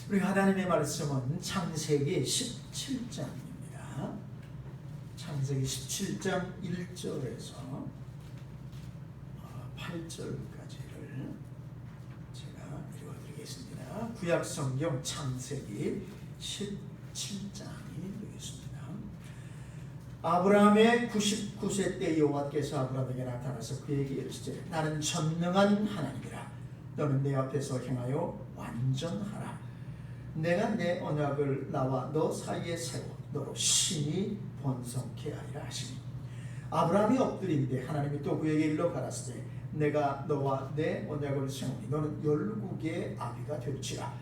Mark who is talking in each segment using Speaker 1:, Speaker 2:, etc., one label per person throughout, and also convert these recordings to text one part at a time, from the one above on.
Speaker 1: 우리 하나님의 말씀은 창세기 17장입니다. 창세기 17장 1절에서 8절까지를 제가 읽어드리겠습니다. 구약성경 창세기 17장이 되겠습니다. 아브라함의 99세 때 여호와께서 아브라함에게 나타나서 그에게 이르시되 나는 전능한 하나님이라. 너는 내 앞에서 행하여 완전하라. 내가 내 언약을 나와 너 사이에 세워 너로 심히 번성케 하리라 하시니 아브라함이 엎드린데 하나님이 또 그에게 일러 가라사대 내가 너와 내 언약을 세우니 너는 열국의 아비가 될지라.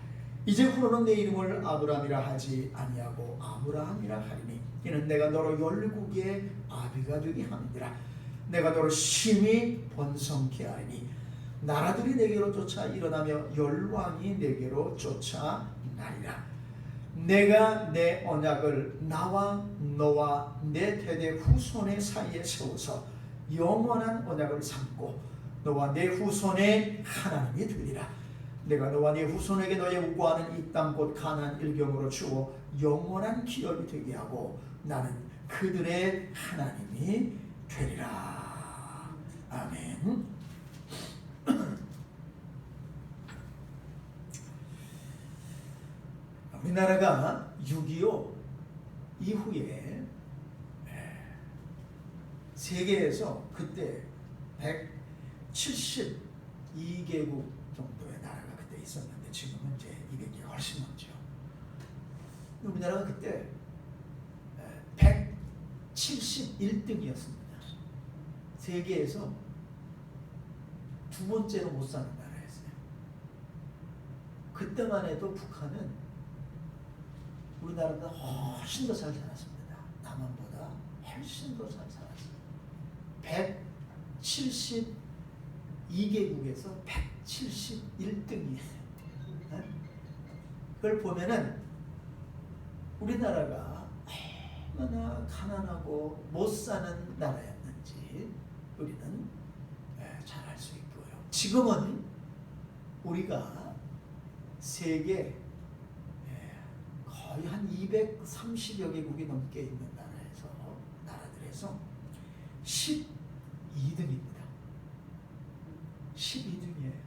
Speaker 1: 이제 후로는 내 이름을 아브라함이라 하지 아니하고 아브라함이라 하리니 이는 내가 너로 열국의 아비가 되게 함이니라. 내가 너로 심히 번성케 하리니 나라들이 내게로 쫓아 일어나며 열왕이 내게로 쫓아 나리라. 내가 내 언약을 나와 너와 내 대대 후손의 사이에 세워서 영원한 언약을 삼고 너와 내 후손의 하나님이 되리라. 내가 너와 네 후손에게 너의 우고하는 이 땅 곧 가나안 일경으로 주어 영원한 기업이 되게 하고 나는 그들의 하나님이 되리라. 아멘. 우리나라가 6.25 이후에 세계에서 그때 172개국 정도의 나라가 그때 있었는데 지금은 이제 200개가 훨씬 넘죠. 우리나라가 그때 171등이었습니다. 세계에서 두 번째로 못 사는 나라였어요. 그때만 해도 북한은 우리나라보다 훨씬 더 잘 살았습니다. 남한보다 훨씬 더 잘 살았습니다. 172개국에서 171등이에요. 그걸 보면은 우리나라가 얼마나 가난하고 못 사는 나라였는지 우리는 잘 알 수 있고요. 지금은 우리가 세계 거의 한 230여 개국이 넘게 있는 나라들에서 12등입니다. 12등이에요.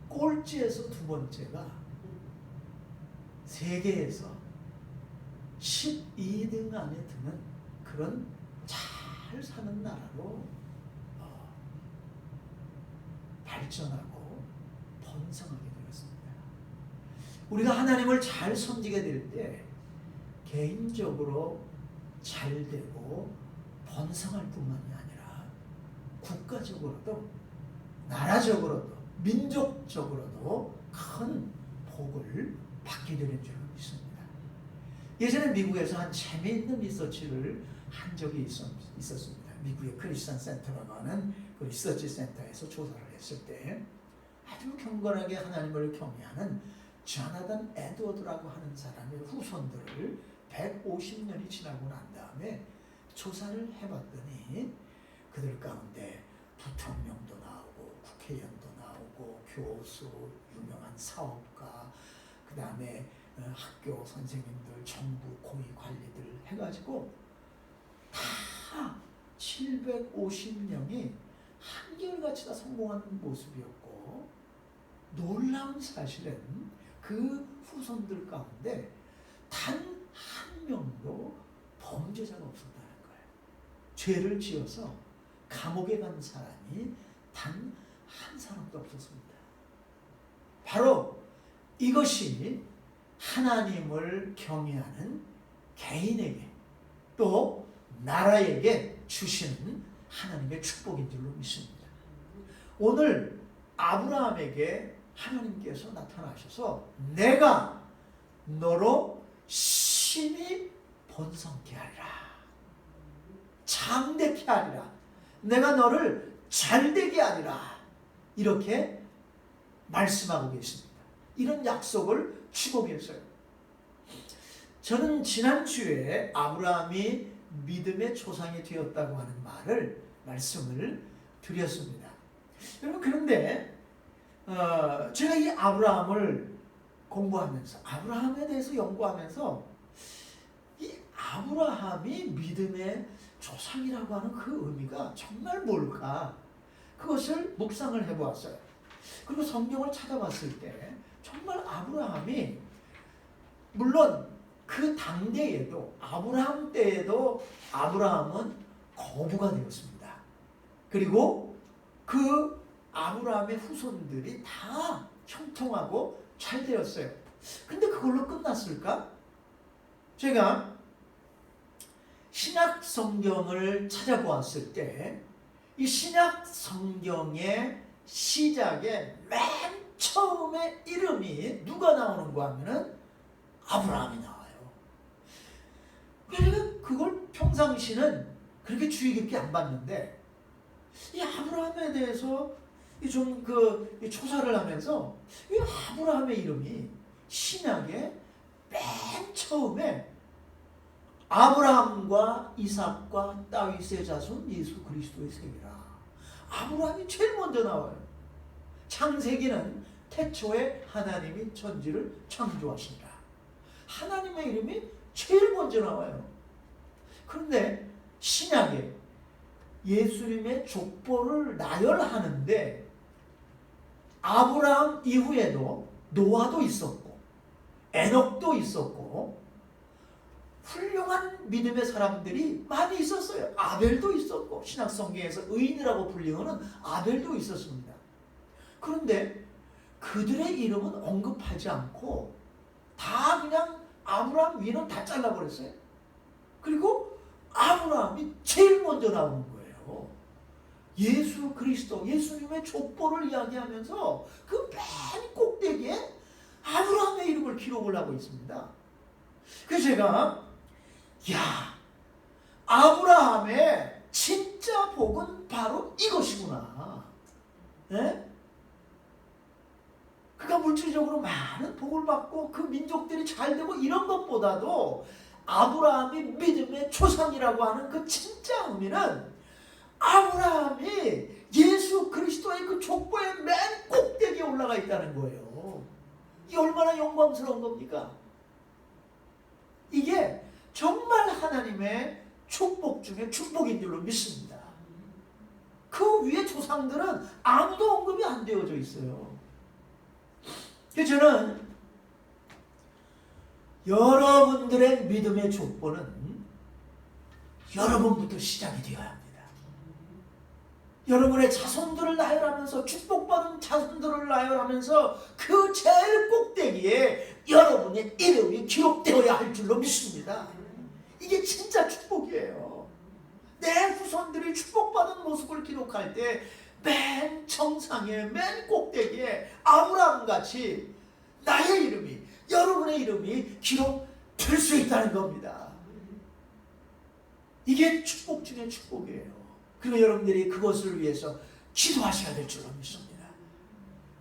Speaker 1: 꼴찌에서 두 번째가 세계에서 12등 안에 드는 그런 잘 사는 나라로 발전하고 번성하게 되었습니다. 우리가 하나님을 잘 섬기게 될 때 개인적으로 잘 되고 번성할 뿐만이 아니라 국가적으로도 나라적으로도 민족적으로도 큰 복을 받게 되는 줄 믿습니다. 예전에 미국에서 한 재미있는 리서치를 한 적이 있었습니다. 미국의 크리스천 센터라고 하는 그 리서치 센터에서 조사를 했을 때 아주 경건하게 하나님을 경외하는 조나단 에드워드라고 하는 사람의 후손들을 150년이 지나고 난 다음에 조사를 해봤더니 그들 가운데 부통령도 나오고 국회의원도 나오고 교수, 유명한 사업가, 그 다음에 학교 선생님들, 정부 고위 관리들 해가지고 다 750명이 한결같이 다 성공하는 모습이었고 놀라운 사실은 그 후손들 가운데 단 한 명도 범죄자가 없었다는 거예요. 죄를 지어서 감옥에 간 사람이 단 한 사람도 없었습니다. 바로 이것이 하나님을 경외하는 개인에게 또 나라에게 주시는 하나님의 축복인 줄로 믿습니다. 오늘 아브라함에게 하나님께서 나타나셔서 내가 너로 심히 번성케 하리라. 장대케 하리라. 내가 너를 잘되게 하리라. 이렇게 말씀하고 계십니다. 이런 약속을 주고 계세요. 저는 지난주에 아브라함이 믿음의 조상이 되었다고 하는 말씀을 드렸습니다. 여러분 그런데 제가 이 아브라함을 공부하면서 아브라함에 대해서 연구하면서 이 아브라함이 믿음의 조상이라고 하는 그 의미가 정말 뭘까? 그것을 묵상을 해보았어요. 그리고 성경을 찾아봤을 때 정말 아브라함이 물론 그 당대에도 아브라함 때에도 아브라함은 거부가 되었습니다. 그리고 그 아브라함의 후손들이 다 형통하고 잘 되었어요. 근데 그걸로 끝났을까? 제가 신약 성경을 찾아보았을 때 이 신약 성경의 시작에 맨 처음에 이름이 누가 나오는가 하면은 아브라함이 나와요. 그러니까 그걸 평상시는 그렇게 주의 깊게 안 봤는데 이 아브라함에 대해서 좀 조사를 하면서 이 아브라함의 이름이 신약에 맨 처음에 아브라함과 이삭과 다윗의 자손 예수 그리스도의 세계라. 아브라함이 제일 먼저 나와요. 창세기는 태초에 하나님이 천지를 창조하시니라. 하나님의 이름이 제일 먼저 나와요. 그런데 신약에 예수님의 족보를 나열하는데 아브라함 이후에도 노아도 있었고 에녹도 있었고 훌륭한 믿음의 사람들이 많이 있었어요. 아벨도 있었고 신약 성경에서 의인이라고 불리우는 아벨도 있었습니다. 그런데 그들의 이름은 언급하지 않고 다 그냥 아브라함 위는 다 잘라버렸어요. 그리고 아브라함이 제일 먼저 나오는 거예요. 예수 그리스도, 예수님의 족보를 이야기하면서 그 맨 꼭대기에 아브라함의 이름을 기록을 하고 있습니다. 그래서 제가 아브라함의 진짜 복은 바로 이것이구나. 네? 그가 물질적으로 많은 복을 받고 그 민족들이 잘 되고 이런 것보다도 아브라함이 믿음의 조상이라고 하는 그 진짜 의미는 아브라함이 예수 그리스도의 그 족보의 맨 꼭대기에 올라가 있다는 거예요. 이게 얼마나 영광스러운 겁니까? 이게 정말 하나님의 축복 중에 축복인 줄로 믿습니다. 그 위에 조상들은 아무도 언급이 안 되어져 있어요. 그래서 저는 여러분들의 믿음의 족보는 여러분부터 시작이 되어야 합니다. 여러분의 자손들을 나열하면서 축복받은 자손들을 나열하면서 그 제일 꼭대기에 여러분의 이름이 기록되어야 할 줄로 믿습니다. 이게 진짜 축복이에요. 내 후손들이 축복받은 모습을 기록할 때 맨 정상에 맨 꼭대기에 아브라함같이 나의 이름이, 여러분의 이름이 기록될 수 있다는 겁니다. 이게 축복 중에 축복이에요. 그리고 여러분들이 그것을 위해서 기도하셔야 될 줄로 믿습니다.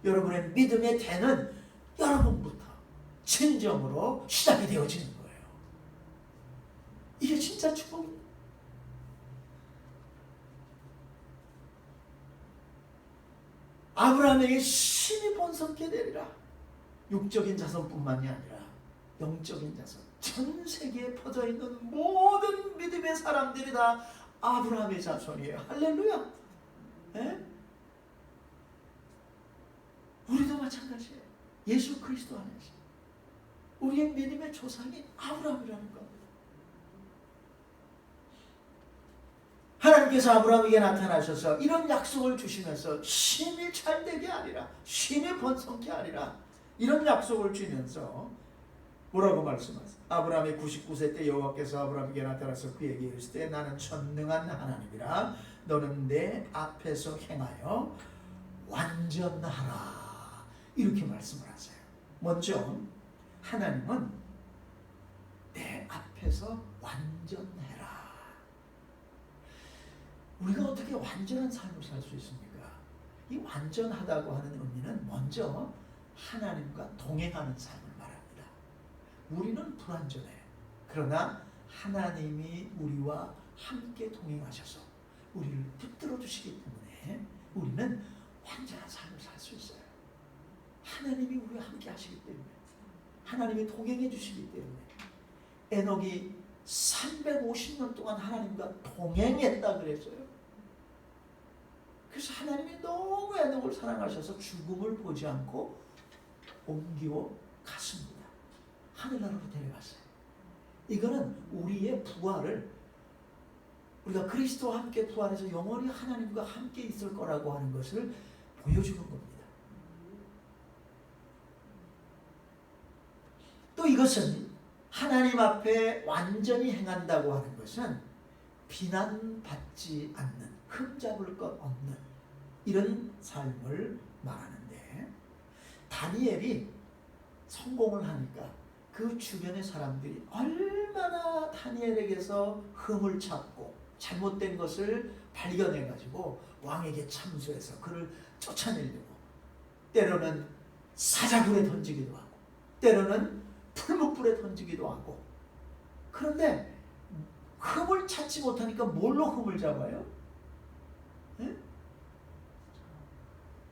Speaker 1: 여러분의 믿음의 대는 여러분부터 진정으로 시작이 되어지는 거예요. 이게 진짜 축복입니다. 아브라함에게 신이 번성케 되리라. 육적인 자손뿐만이 아니라 영적인 자손, 전 세계에 퍼져 있는 모든 믿음의 사람들이 다 아브라함의 자손이에요. 할렐루야. 네? 우리도 마찬가지예요. 예수 그리스도 안에서 우리의 믿음의 조상이 아브라함이라는 겁니다. 하나님께서 아브라함에게 나타나셔서 이런 약속을 주시면서 심히 잘되게 하리라, 심히 번성케 하리라, 이런 약속을 주면서 뭐라고 말씀하세요? 아브라함이 99세 때 여호와께서 아브라함에게 나타나서 그에게 이르실 때 나는 전능한 하나님이라 너는 내 앞에서 행하여 완전하라, 이렇게 말씀을 하세요. 먼저 하나님은 내 앞에서 완전해라. 우리가 어떻게 완전한 삶을 살 수 있습니까? 이 완전하다고 하는 의미는 먼저 하나님과 동행하는 삶을 말합니다. 우리는 불완전해. 그러나 하나님이 우리와 함께 동행하셔서 우리를 붙들어 주시기 때문에 우리는 완전한 삶을 살 수 있어요. 하나님이 우리와 함께 하시기 때문에. 하나님이 동행해 주시기 때문에 에녹이 350년 동안 하나님과 동행했다 그랬어요. 그래서 하나님이 너무 에녹을 사랑하셔서 죽음을 보지 않고 옮겨 갔습니다. 하늘나라로 데려갔어요. 이거는 우리의 부활을, 우리가 그리스도와 함께 부활해서 영원히 하나님과 함께 있을 거라고 하는 것을 보여주는 겁니다. 또 이것은 하나님 앞에 완전히 행한다고 하는 것은 비난받지 않는, 흠잡을 것 없는 이런 삶을 말하는데, 다니엘이 성공을 하니까 그 주변의 사람들이 얼마나 다니엘에게서 흠을 찾고 잘못된 것을 발견해가지고 왕에게 참소해서 그를 쫓아내려고, 때로는 사자굴에 던지기도 하고 때로는 풀무불에 던지기도 하고. 그런데 흠을 찾지 못하니까 뭘로 흠을 잡아요? 네?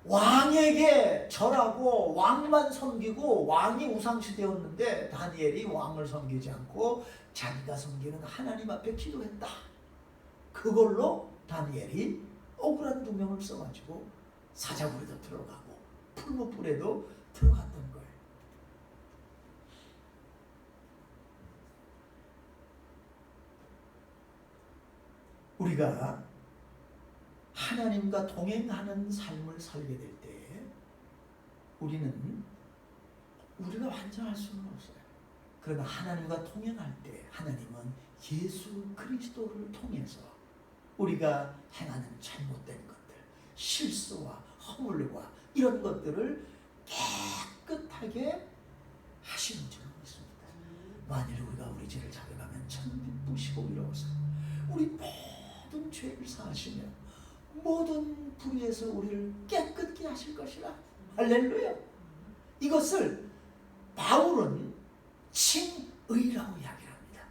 Speaker 1: 왕에게 절하고 왕만 섬기고, 왕이 우상시대였는데 다니엘이 왕을 섬기지 않고 자기가 섬기는 하나님 앞에 기도했다. 그걸로 다니엘이 억울한 누명을 써가지고 사자굴에도 들어가고 풀무불에도 들어갔던 거예요. 우리가 하나님과 동행하는 삶을 살게 될 때 우리가 완전할 수는 없어요. 그러나 하나님과 동행할 때 하나님은 예수 그리스도를 통해서 우리가 행하는 잘못된 것들, 실수와 허물과 이런 것들을 깨끗하게 하시는 줄을 믿습니다. 만일 우리가 우리 죄를 자백하면 천비부시고 이로써 우리 모든 죄를 사하시며 모든 불의에서 우리를 깨끗게 하실 것이라. 할렐루야. 이것을 바울은 칭의라고 이야기합니다.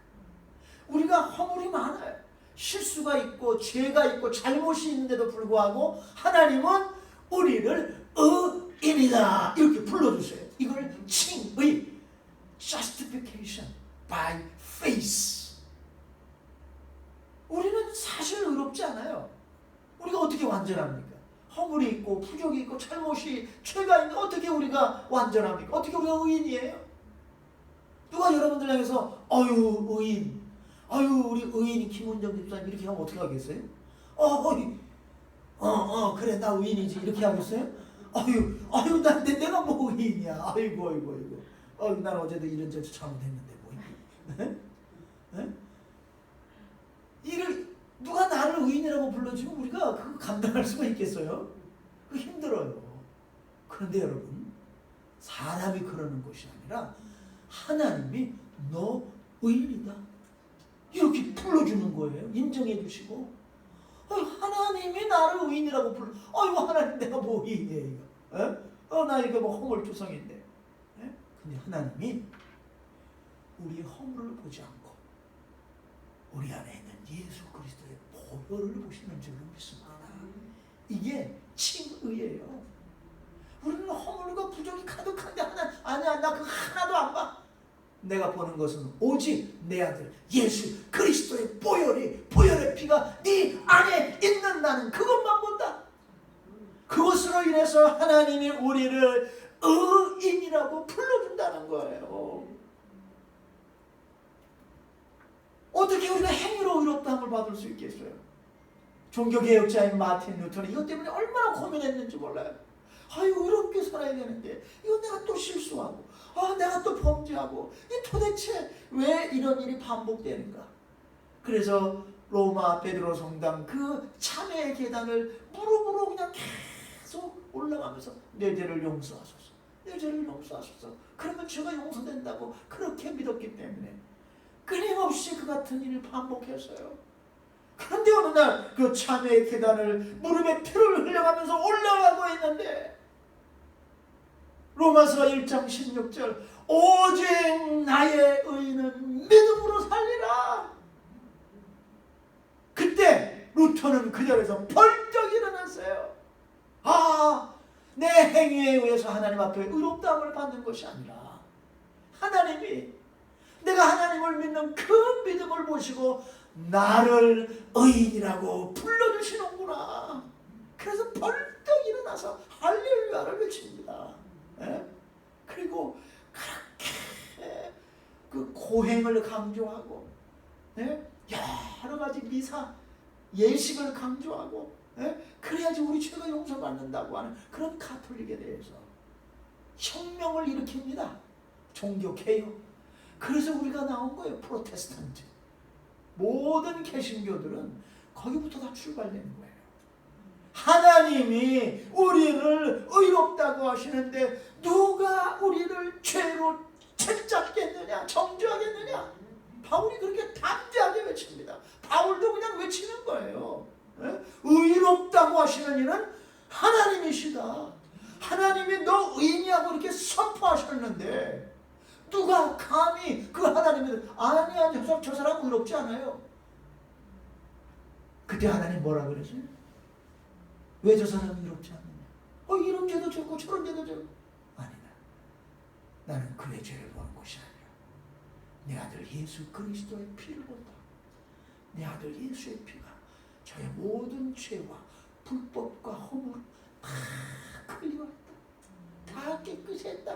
Speaker 1: 우리가 허물이 많아요. 실수가 있고 죄가 있고 잘못이 있는데도 불구하고 하나님은 우리를 의인이다 이렇게 불러주세요. 이걸 칭의, justification by faith. 우리는 사실 의롭지 않아요. 우리가 어떻게 완전합니까? 허물이 있고 부족이 있고 잘못이, 죄가 있는데 어떻게 우리가 완전합니까? 어떻게 우리가 의인이에요? 누가 여러분들 향해서 어유 의인, 아유 우리 의인이 김은정 집사님 이렇게 하면 어떻게 하겠어요? 그래 나 의인이지 이렇게 하겠어요? 아유 내가 뭐 의인이야? 아이고 난 어제도 이런 저런 잘못했는데 뭐. 이를 누가 나를 의인이라고 불러주면 우리가 그거 감당할 수가 있겠어요? 그거 힘들어요. 그런데 여러분, 사람이 그러는 것이 아니라 하나님이 너 의인이다 이렇게 불러주는 거예요. 인정해 주시고. 하나님이 나를 의인이라고 불러. 아이고 하나님 내가 뭐 의인이에요? 나 이거 뭐 허물투성인데. 근데 하나님이 우리의 허물을 보지 않고 우리 안에 있는 예수 그리스도의 보혈을 보시는 줄로 믿습니다. 이게 칭의예요. 우리는 허물과 부족이 가득한데 아니야 나 그거 하나도 안 봐. 내가 보는 것은 오직 내 아들 예수 그리스도의 보혈의 피가 네 안에 있는 나는 그것만 본다. 그것으로 인해서 하나님이 우리를 의인이라고 불러준다는 거예요. 어떻게 우리가 행위로 의롭다함을 받을 수 있겠어요? 종교개혁자인 마틴 루터는 이것 때문에 얼마나 고민했는지 몰라요. 의롭게 살아야 되는데 이거 내가 또 실수하고 내가 또 범죄하고 이 도대체 왜 이런 일이 반복되는가? 그래서 로마 베드로 성당 그 참회의 계단을 무릎으로 그냥 계속 올라가면서 내 죄를 용서하소서, 내 죄를 용서하소서. 그러면 죄가 용서된다고 그렇게 믿었기 때문에 끊임없이 그 같은 일을 반복했어요. 그런데 어느 날 그 참회의 계단을 무릎에 피를 흘려가면서 올라가고 있는데 로마서 1장 16절 오직 나의 의인은 믿음으로 살리라. 그때 루터는 그 자리에서 벌떡 일어났어요. 내 행위에 의해서 하나님 앞에 의롭다함을 받는 것이 아니라 하나님이 내가 하나님을 믿는 그 믿음을 보시고 나를 의인이라고 불러주시는구나. 그래서 벌떡 일어나서 할렐루야를 외칩니다. 예? 그리고 그렇게 그 고행을 강조하고, 예? 여러 가지 미사 예식을 강조하고, 예? 그래야지 우리 죄가 용서받는다고 하는 그런 가톨릭에 대해서 혁명을 일으킵니다. 종교 개혁. 그래서 우리가 나온 거예요. 프로테스탄트. 모든 개신교들은 거기부터 다 출발되는 거예요. 하나님이 우리를 의롭다고 하시는데 누가 우리를 죄로 채잡겠느냐, 정죄하겠느냐? 바울이 그렇게 담대하게 외칩니다. 바울도 그냥 외치는 거예요. 예? 의롭다고 하시는 이는 하나님이시다. 하나님이 너 의인이라고 이렇게 선포하셨는데 누가 감히 그 하나님을 아니 저 사람 의롭지 않아요. 그때 하나님 뭐라 그러지? 왜 저 사람이 의롭지 않느냐? 이런 죄도 졌고 저런 죄도 졌고. 아니다. 나는 그의 죄를 보는 것이 아니라 내 아들 예수 그리스도의 피를 본다. 내 아들 예수의 피가 저의 모든 죄와 불법과 허물을 다 클리어했다. 다 깨끗이 했다.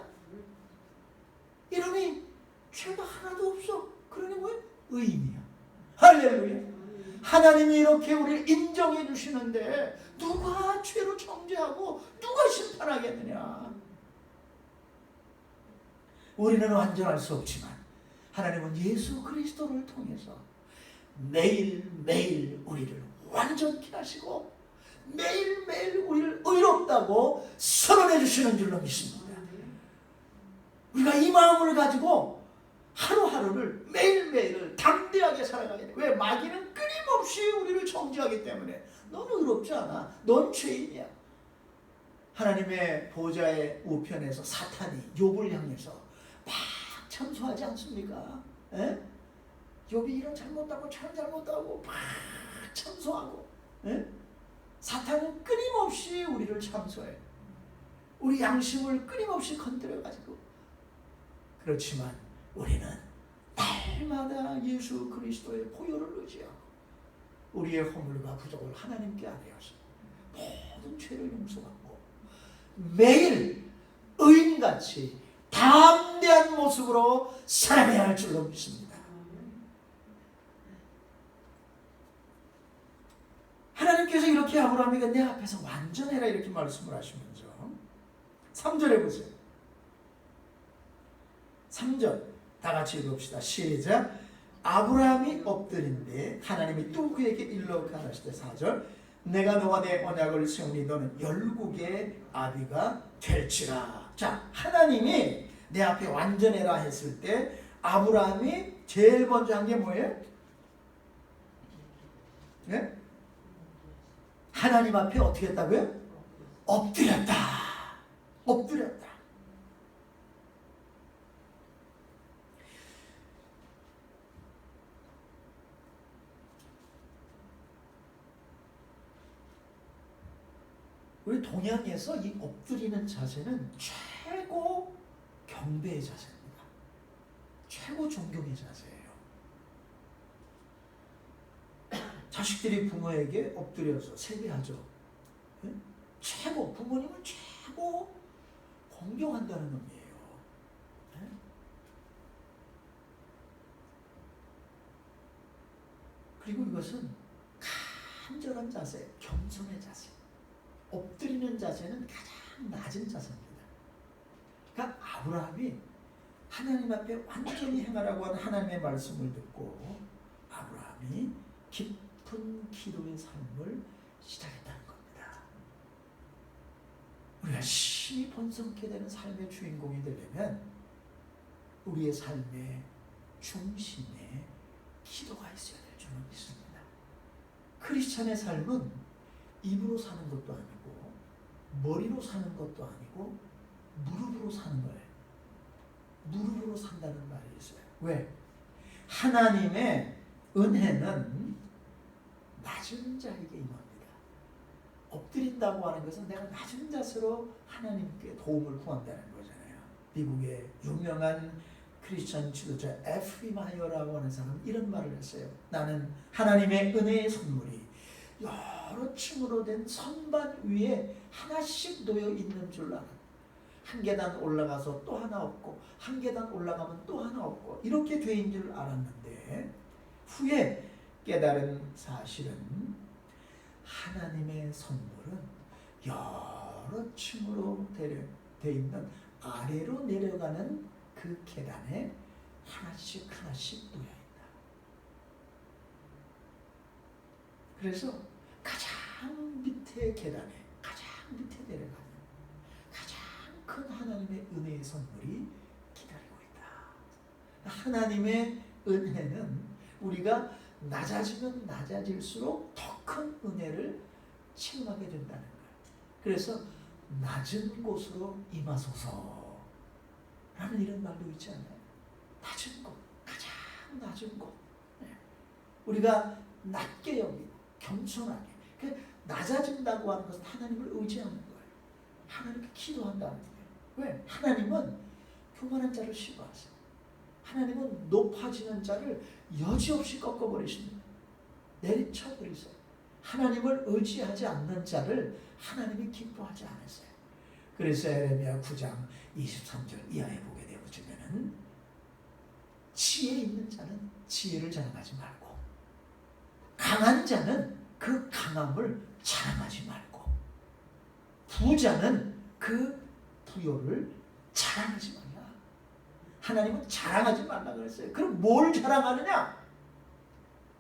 Speaker 1: 이러니 죄가 하나도 없어. 그러니 뭐야? 의인이야. 할렐루야. 하나님이 이렇게 우리를 인정해 주시는데 누가 죄로 정죄하고 누가 심판하겠느냐? 우리는 완전할 수 없지만 하나님은 예수 그리스도를 통해서 매일매일 우리를 완전케 하시고 매일매일 우리를 의롭다고 선언해 주시는 줄로 믿습니다. 우리가 이 마음을 가지고 하루하루를 매일매일을 담대하게 살아가게 돼. 왜? 마귀는 끊임없이 우리를 정죄하기 때문에. 넌 의롭지 않아. 넌 죄인이야. 하나님의 보좌의 우편에서 사탄이 욥을 향해서 막 참소하지 않습니까? 에? 욥이 이런 잘못하고 저런 잘못하고 막 참소하고, 에? 사탄은 끊임없이 우리를 참소해. 우리 양심을 끊임없이 건드려가지고. 그렇지만 우리는 날마다 예수 그리스도의 보혈을 의지하고 우리의 허물과 부족을 하나님께 아뢰어서 모든 죄를 용서받고 매일 의인같이 담대한 모습으로 살아가야 할 줄로 믿습니다. 하나님께서 이렇게 아브라함에게 내 앞에서 완전해라 이렇게 말씀을 하시면서 3절에 보세요. 3절 다 같이 읽읍시다. 시작. 아브라함이 엎드린데 하나님이 또 그에게 일러 가라시되 4절 내가 너와 내 언약을 세우니 너는 열국의 아비가 될지라. 자, 하나님이 내 앞에 완전해라 했을 때 아브라함이 제일 먼저 한 게 뭐예요? 네? 하나님 앞에 어떻게 했다고요? 엎드렸다. 엎드렸다. 우리 동양에서 이 엎드리는 자세는 최고 경배의 자세입니다. 최고 존경의 자세예요. 자식들이 부모에게 엎드려서 세배하죠. 네? 최고, 부모님을 최고 공경한다는 의미예요. 네? 그리고 이것은 간절한 자세, 겸손의 자세. 엎드리는 자세는 가장 낮은 자세입니다. 그러니까 아브라함이 하나님 앞에 완전히 행하라고 하는 하나님의 말씀을 듣고 아브라함이 깊은 기도의 삶을 시작했다는 겁니다. 우리가 심히 번성케 되는 삶의 주인공이 되려면 우리의 삶의 중심에 기도가 있어야 될 줄로 믿습니다. 크리스찬의 삶은 입으로 사는 것도 아니고 머리로 사는 것도 아니고 무릎으로 사는 거예요. 무릎으로 산다는 말이 있어요. 왜? 하나님의 은혜는 낮은 자에게 임합니다. 엎드린다고 하는 것은 내가 낮은 자세로 하나님께 도움을 구한다는 거잖아요. 미국의 유명한 크리스천 지도자 에프리 마이어라고 하는 사람은 이런 말을 했어요. 나는 하나님의 은혜의 선물이 여러 층으로 된 선반 위에 하나씩 놓여 있는 줄 알아. 한 계단 올라가서 또 하나 없고 한 계단 올라가면 또 하나 없고 이렇게 된 줄 알았는데 후에 깨달은 사실은 하나님의 선물은 여러 층으로 되어 있는 아래로 내려가는 그 계단에 하나씩 하나씩 놓여 있다. 그래서 가장 밑에 계단에 가장 밑에 내려가는 가장 큰 하나님의 은혜의 선물이 기다리고 있다. 하나님의 은혜는 우리가 낮아지면 낮아질수록 더 큰 은혜를 체험하게 된다는 거예요. 그래서 낮은 곳으로 임하소서 라는 이런 말도 있지 않나요? 낮은 곳, 가장 낮은 곳. 우리가 낮게 여기고 겸손하게. 낮아진다고 하는 것은 하나님을 의지하는 거예요. 하나님께 기도한다는 거예요. 왜? 하나님은 교만한 자를 싫어하세요. 하나님은 높아지는 자를 여지없이 꺾어버리십니다. 내리쳐버리세요. 하나님을 의지하지 않는 자를 하나님이 기뻐하지 않으세요. 그래서 에레미야 9장 23절 이하에 보게 되어지면은 지혜 있는 자는 지혜를 자랑하지 말고 강한 자는 그 강함을 자랑하지 말고 부자는 그 부요를 자랑하지 말라. 하나님은 자랑하지 말라 그랬어요. 그럼 뭘 자랑하느냐?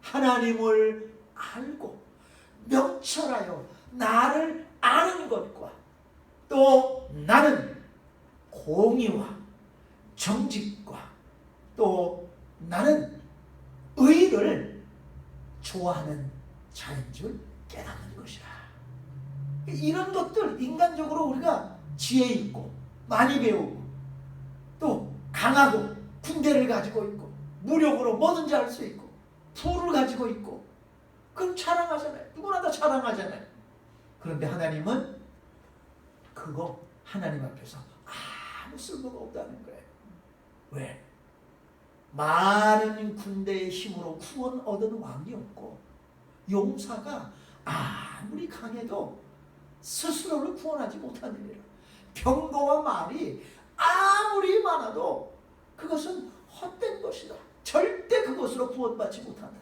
Speaker 1: 하나님을 알고 명철하여 나를 아는 것과 또 나는 공의와 정직과 또 나는 의를 좋아하는 자인 줄 깨닫는 것이라. 이런 것들 인간적으로 우리가 지혜 있고 많이 배우고 또 강하고 군대를 가지고 있고 무력으로 뭐든지 할 수 있고 부를 가지고 있고 그럼 자랑하잖아요. 누구나 다 자랑하잖아요. 그런데 하나님은 그거 하나님 앞에서 아무 쓸모가 없다는 거예요. 왜? 많은 군대의 힘으로 구원 얻은 왕이 없고 용사가 아무리 강해도 스스로를 구원하지 못하느니라. 병거와 말이 아무리 많아도 그것은 헛된 것이다. 절대 그것으로 구원받지 못한다.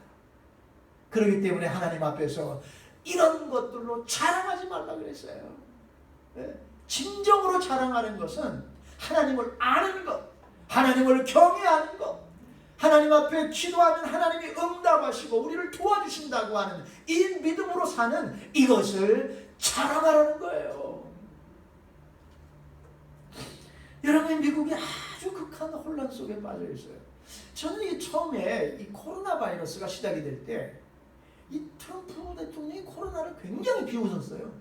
Speaker 1: 그렇기 때문에 하나님 앞에서 이런 것들로 자랑하지 말라 그랬어요. 진정으로 자랑하는 것은 하나님을 아는 것, 하나님을 경외하는 것, 하나님 앞에 기도하면 하나님이 응답하시고 우리를 도와주신다고 하는 이 믿음으로 사는 이것을 자랑하라는 거예요. 여러분, 미국이 아주 극한 혼란 속에 빠져 있어요. 저는 처음에 이 코로나 바이러스가 시작이 될 때 이 트럼프 대통령이 코로나를 굉장히 비웃었어요.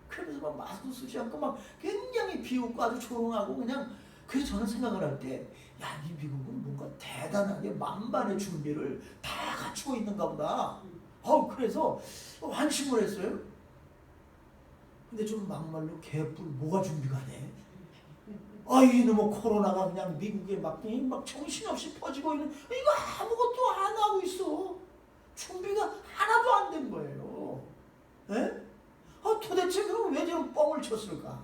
Speaker 1: 그러면서 막 마스크 쓰지 않고 막 굉장히 비웃고 아주 조롱하고 그냥. 그래서 저는 생각을 할 때, 야, 이 미국은 뭔가 대단하게 만반의 준비를 다 갖추고 있는가 보다. 그래서 환심을 했어요. 근데 좀 막말로 개뿔 뭐가 준비가 돼? 이놈의 코로나가 그냥 미국에 막 정신없이 퍼지고 있는, 이거 아무것도 안 하고 있어. 준비가 하나도 안 된 거예요. 도대체 그럼 왜 저런 뻥을 쳤을까?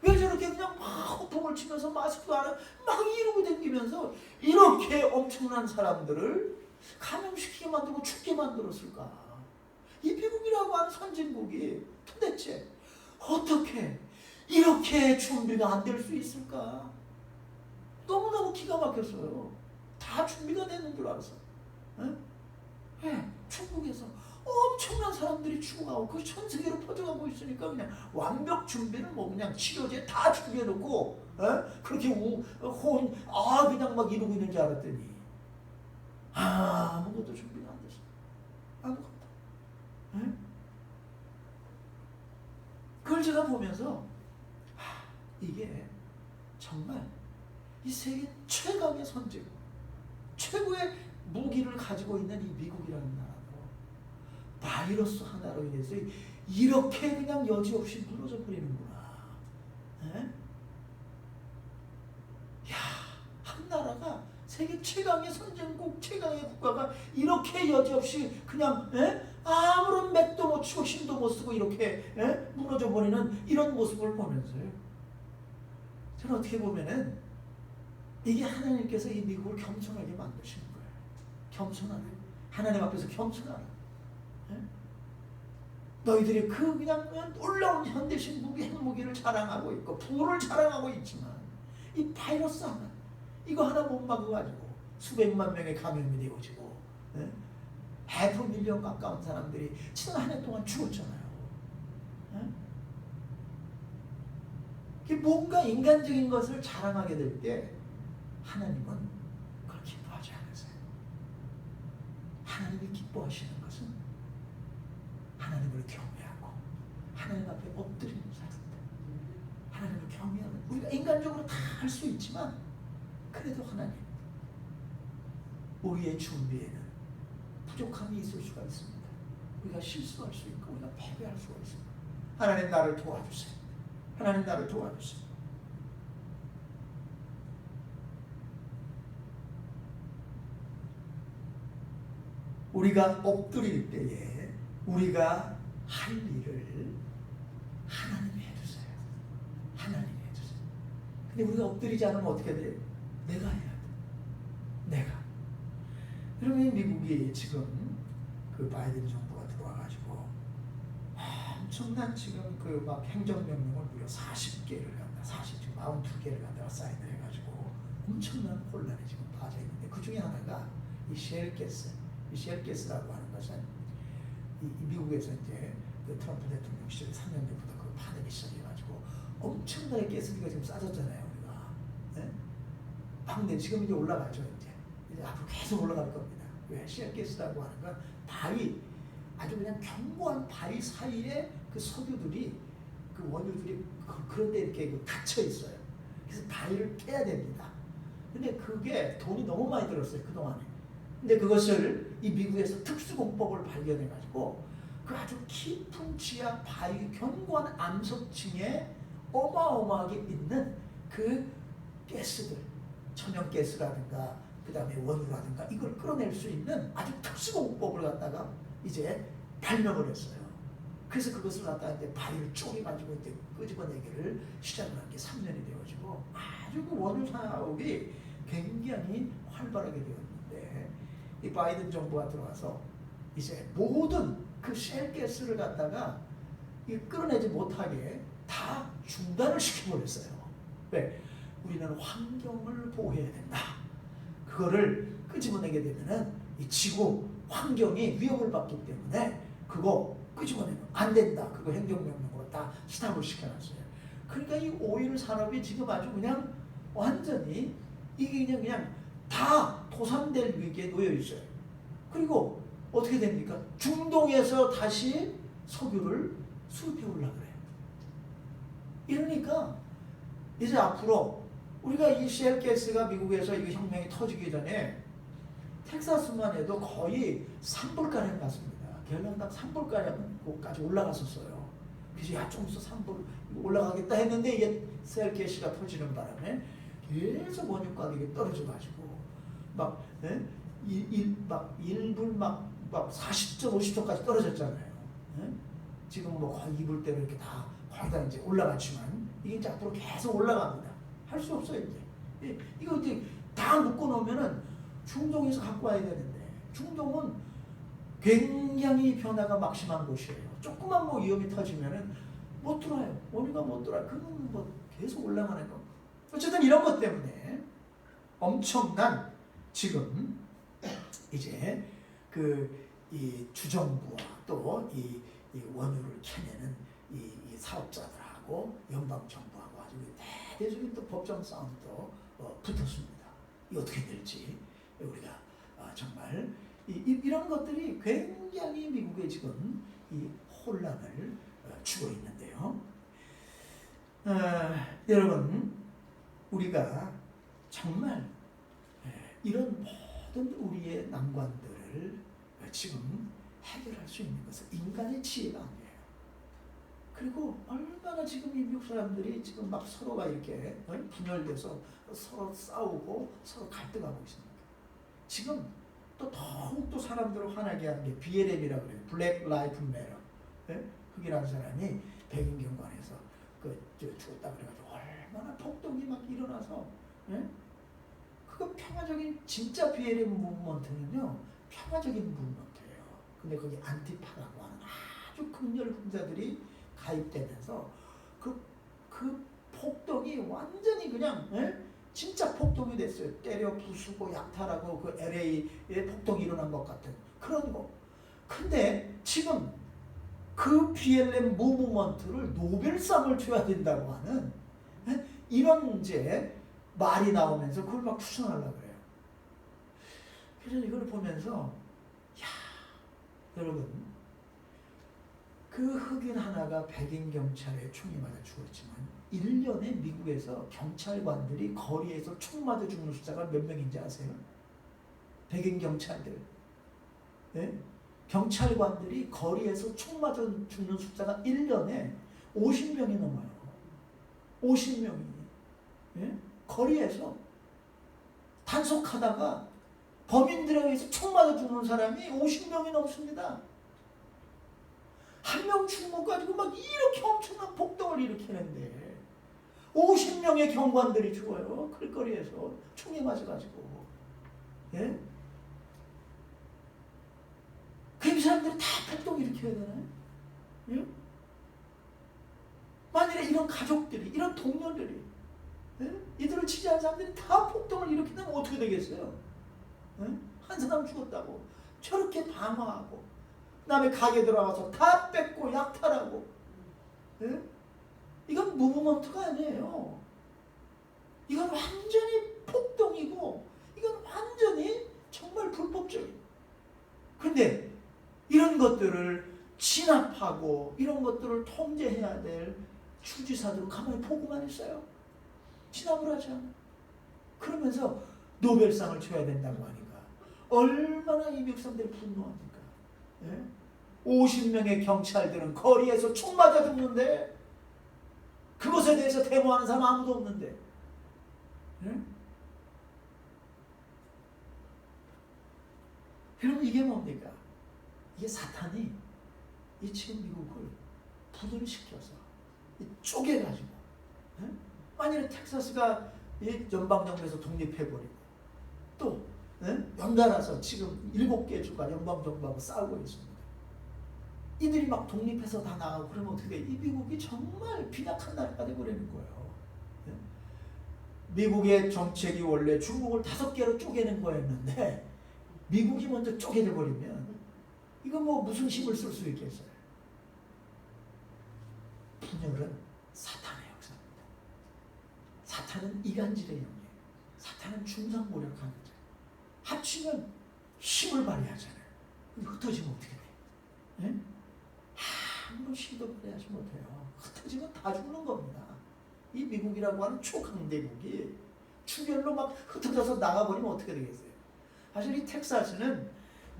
Speaker 1: 왜 저렇게 그냥 막 호통을 치면서 마스크도 안 하고 막 이러고 다니면서 이렇게 엄청난 사람들을 감염시키게 만들고 죽게 만들었을까? 이 미국이라고 하는 선진국이 도대체 어떻게 이렇게 준비가 안 될 수 있을까? 너무너무 기가 막혔어요. 다 준비가 되는 줄 알았어. 중국에서 엄청난 사람들이 죽어가고 그 전 세계로 퍼져가고 있으니까 그냥 완벽 준비는 뭐 그냥 치료제 다 준비해놓고 그렇게 그냥 막 이러고 있는 줄 알았더니 아무것도 준비가 안 됐어. 아무것도. 그걸 제가 보면서 이게 정말 이 세계 최강의 선진, 최고의 무기를 가지고 있는 이 미국이라는 나라도 바이러스 하나로 인해서 이렇게 그냥 여지없이 무너져 버리는구나. 야, 세계 최강의 선진국, 최강의 국가가 이렇게 여지없이 그냥 아무런 맥도 못 치고 힘도 못 쓰고 이렇게 무너져 버리는 이런 모습을 보면서요. 저는 어떻게 보면은 이게 하나님께서 이 미국을 겸손하게 만드시는 거예요. 겸손하게. 하나님 앞에서 겸손하라. 너희들이 그냥 놀라운 현대식 무기, 핵무기를 자랑하고 있고 부를 자랑하고 있지만 이 바이러스 하나, 이거 하나 못 막아가지고 수백만 명의 감염이 되어지고 500,000,000 가까운 사람들이 지난 한 해 동안 죽었잖아요. 뭔가 인간적인 것을 자랑하게 될 때 하나님은 그걸 기뻐하지 않으세요. 하나님이 기뻐하시는 것은 하나님을 경외하고 하나님 앞에 엎드리는 사람들, 하나님을 경외하는, 우리가 인간적으로 다 할 수 있지만 그래도 하나님, 우리의 준비에는 부족함이 있을 수가 있습니다. 우리가 실수할 수 있고 우리가 패배할 수가 있습니다. 하나님 나를 도와주세요. 하나님 나를 도와주세요. 우리가 엎드릴 때에 우리가 할 일을 하나님이 해주세요. 하나님이 해주세요. 근데 우리가 엎드리지 않으면 어떻게 돼요? 내가 해야 돼. 내가. 그러면 미국이 지금 그 바이든 정부가 들어와가지고 엄청난 지금 그 막 행정명령을 무려 40개를 갖다 42개를 갖다가 사인을 해가지고 엄청난 혼란에 지금 빠져 있는데 그 중에 하나가 이 셰일가스. 이 셰일가스라고 하는 것은 이 미국에서 이제 그 트럼프 대통령 시절에 3년 전부터 그 파내기 시작해가지고 엄청나게 가스비가 지금 싸졌잖아요, 우리가. 근데 지금 이제 올라가죠, 이제 앞으로 계속 올라갈 겁니다. 왜? 셰일가스라고 하는 건 바위, 아주 그냥 견고한 바위 사이에 그 석유들이, 그 원유들이 그런데 이렇게 갇혀 있어요. 그래서 바위를 깨야 됩니다. 근데 그게 돈이 너무 많이 들었어요, 그동안에. 근데 그것을 이 미국에서 특수공법을 발견해가지고 그 아주 깊은 지하 바위 견고한 암석층에 어마어마하게 있는 그 가스들, 천연가스라든가 그 다음에 원유라든가 이걸 끌어낼 수 있는 아주 특수공법을 갖다가 이제 발명을 했어요. 그래서 그것을 갖다가 이제 바위를 쪼개가지고 이제 끄집어내기를 시작을 한 게 3년이 되어지고 아주 그 원유 사업이 굉장히 활발하게 되었는데 이 바이든 정부가 들어와서 이제 모든 그 셰일가스를 갖다가 끌어내지 못하게 다 중단을 시켜버렸어요. 왜? 우리는 환경을 보호해야 된다. 그거를 끄집어내게 되면은 이 지구 환경이 위협을 받기 때문에 그거 끄집어내면 안 된다. 그거 행정명령으로 다 스탑을 시켜놨어요. 그러니까 이 오일 산업이 지금 아주 그냥 완전히 이게 그냥 다 도산될 위기에 놓여 있어요. 그리고 어떻게 됩니까? 중동에서 다시 석유를 수입해 오려고 그래요. 이러니까 이제 앞으로 우리가 이 셰일가스가 미국에서 이 혁명이 터지기 전에 텍사스만 해도 거의 3불가량 갔습니다. 갤런당 3불가량까지 올라갔었어요. 그래서 야, 좀 있어 3불 올라가겠다 했는데 이게 셰일가스가 터지는 바람에 계속 원유 가격이 떨어져가지고 막 1불 막 40점, 50점까지 떨어졌잖아요. 지금 뭐 거의 2불대로 이렇게 다 거의 다 이제 올라갔지만 이게 이제 앞으로 계속 올라갑니다. 할 수 없어요, 이제. 이거 이제 다 묶어놓으면은 중동에서 갖고 와야 되는데 중동은 굉장히 변화가 막심한 곳이에요. 조그만 뭐 위험이 터지면은 못 들어와요. 원유가 못 들어와요. 그건 뭐 계속 올라가는 거. 어쨌든 이런 것 때문에 엄청난 지금 이제 그 이 주정부와 또 이 원유를 캐내는 이 사업자들하고 연방 정부하고 아주 대대적인 또 법정 싸움도 붙었습니다. 이 어떻게 될지 우리가 정말 이런 것들이 굉장히 미국에 지금 이 혼란을 주고 있는데요. 여러분, 우리가 정말 이런 모든 우리의 난관들을 지금 해결할 수 있는 것은 인간의 지혜가 아니에요. 그리고 얼마나 지금 이 미국 사람들이 지금 막 서로가 이렇게 분열돼서 서로 싸우고 서로 갈등하고 있습니다. 지금 또 더욱더 사람들을 화나게 하는 게 BLM이라고 그래요. 블랙 라이프 매터. 흑이라는 사람이 백인 경관에서 죽었다 그래가지고 얼마나 폭동이 막 일어나서 그거 평화적인 진짜 BLM 무브먼트는요 평화적인 무브먼트예요. 근데 거기 안티파라고 하는 아주 극렬 분자들이 가입되면서 그 폭동이 완전히 그냥 진짜 폭동이 됐어요. 때려 부수고 약탈하고 그 LA에 폭동이 일어난 것 같은 그런 거. 근데 지금 그 BLM 무브먼트를 노벨상을 줘야 된다고 하는 이런 이제 말이 나오면서 그걸 막 추천하려고 그래요. 그래서 이걸 보면서 야 여러분 그 흑인 하나가 백인 경찰에 총에 맞아 죽었지만 1년에 미국에서 경찰관들이 거리에서 총 맞아 죽는 숫자가 몇 명인지 아세요? 백인 경찰들. 경찰관들이 거리에서 총 맞아 죽는 숫자가 1년에 50명이 넘어요. 50명이. 거리에서 단속하다가 범인들에 의해서 총 맞아 죽는 사람이 50명이 넘습니다. 한 명 죽은 것 가지고 막 이렇게 엄청난 폭동을 일으키는데 50명의 경관들이 죽어요. 길거리에서 총에 맞아가지고. 그 사람들이 다 폭동 일으켜야 되나요? 만일에 이런 가족들이, 이런 동료들이, 이들을 지지하는 사람들이 다 폭동을 일으킨다면 어떻게 되겠어요? 한 사람 죽었다고 저렇게 방어하고 남의 가게 들어가서 다 뺏고 약탈하고 이건 무브먼트가 아니에요. 이건 완전히 폭동이고 이건 완전히 정말 불법적인. 그런데 이런 것들을 진압하고 이런 것들을 통제해야 될 주지사들은 가만히 보고만 있어요. 진압을 하지 않아. 그러면서 노벨상을 줘야 된다고 하니까 얼마나 이 미국 사람들이 분노합니까? 50명의 경찰들은 거리에서 총 맞아 죽는데 그것에 대해서 데모하는 사람 아무도 없는데 그럼 이게 뭡니까? 이게 사탄이 이 지금 미국을 분열시켜서 쪼개가지고 만일에 텍사스가 이 연방정부에서 독립해버리고 또 연달아서 지금 7개 주가 연방정부하고 싸우고 있습니다. 이들이 막 독립해서 다 나가고 그러면 어떻게 돼? 이 미국이 정말 빈약한 나라가 되버리는 거예요. 미국의 정책이 원래 중국을 5개로 쪼개는 거였는데 미국이 먼저 쪼개져 버리면 이거 뭐 무슨 힘을 쓸 수 있겠어요? 분열은 사탄의 역사입니다. 사탄은 이간질의 영이에요. 사탄은 중상모략하는 자. 합치면 힘을 발휘하잖아요. 근데 흩어지면 어떻게 돼? 아무런 힘도 발휘하지 못해요. 흩어지면 다 죽는 겁니다. 이 미국이라고 하는 초강대국이 충혈로 막 흩어져서 나가버리면 어떻게 되겠어요? 사실 이 텍사스는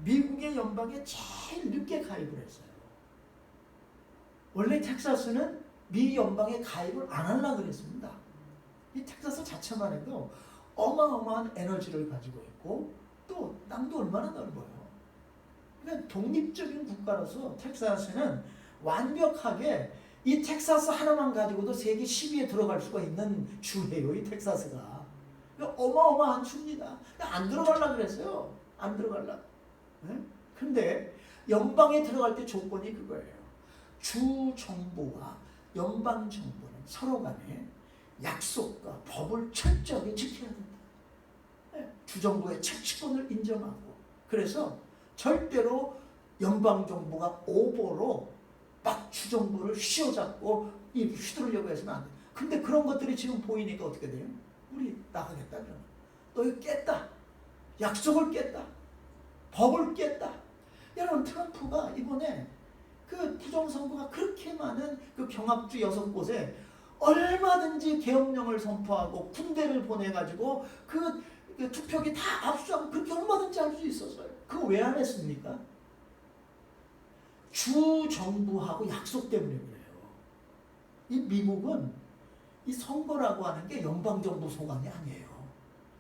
Speaker 1: 미국의 연방에 제일 늦게 가입을 했어요. 원래 텍사스는 미 연방에 가입을 안 하려고 그랬습니다. 이 텍사스 자체만 해도 어마어마한 에너지를 가지고 있고 또 땅도 얼마나 넓어요. 그러니까 독립적인 국가로서 텍사스는 완벽하게 이 텍사스 하나만 가지고도 세계 10위에 들어갈 수가 있는 주예요. 이 텍사스가. 그러니까 어마어마한 주입니다. 안 들어가려고 그랬어요. 안 들어가려고. 근데 연방에 들어갈 때 조건이 그거예요. 주 정부와 연방 정부는 서로 간에 약속과 법을 철저하게 지켜야 된다. 주정부의 책치권을 인정하고 그래서 절대로 연방 정부가 오보로 막 주정부를 휘어잡고 휘두르려고 해서는 안 돼. 근데 그런 것들이 지금 보이니까 어떻게 돼요? 우리 나가겠다 그러면. 너 이거 깼다. 약속을 깼다. 법을 깼다. 여러분 트럼프가 이번에 그 부정선거가 그렇게 많은 그 경합주 6곳에 얼마든지 계엄령을 선포하고 군대를 보내가지고 그 투표기 다 압수하고 그렇게 얼마든지 할 수 있었어요. 그거 왜 안 했습니까? 주 정부하고 약속 때문에 그래요. 이 미국은 이 선거라고 하는 게 연방정부 소관이 아니에요.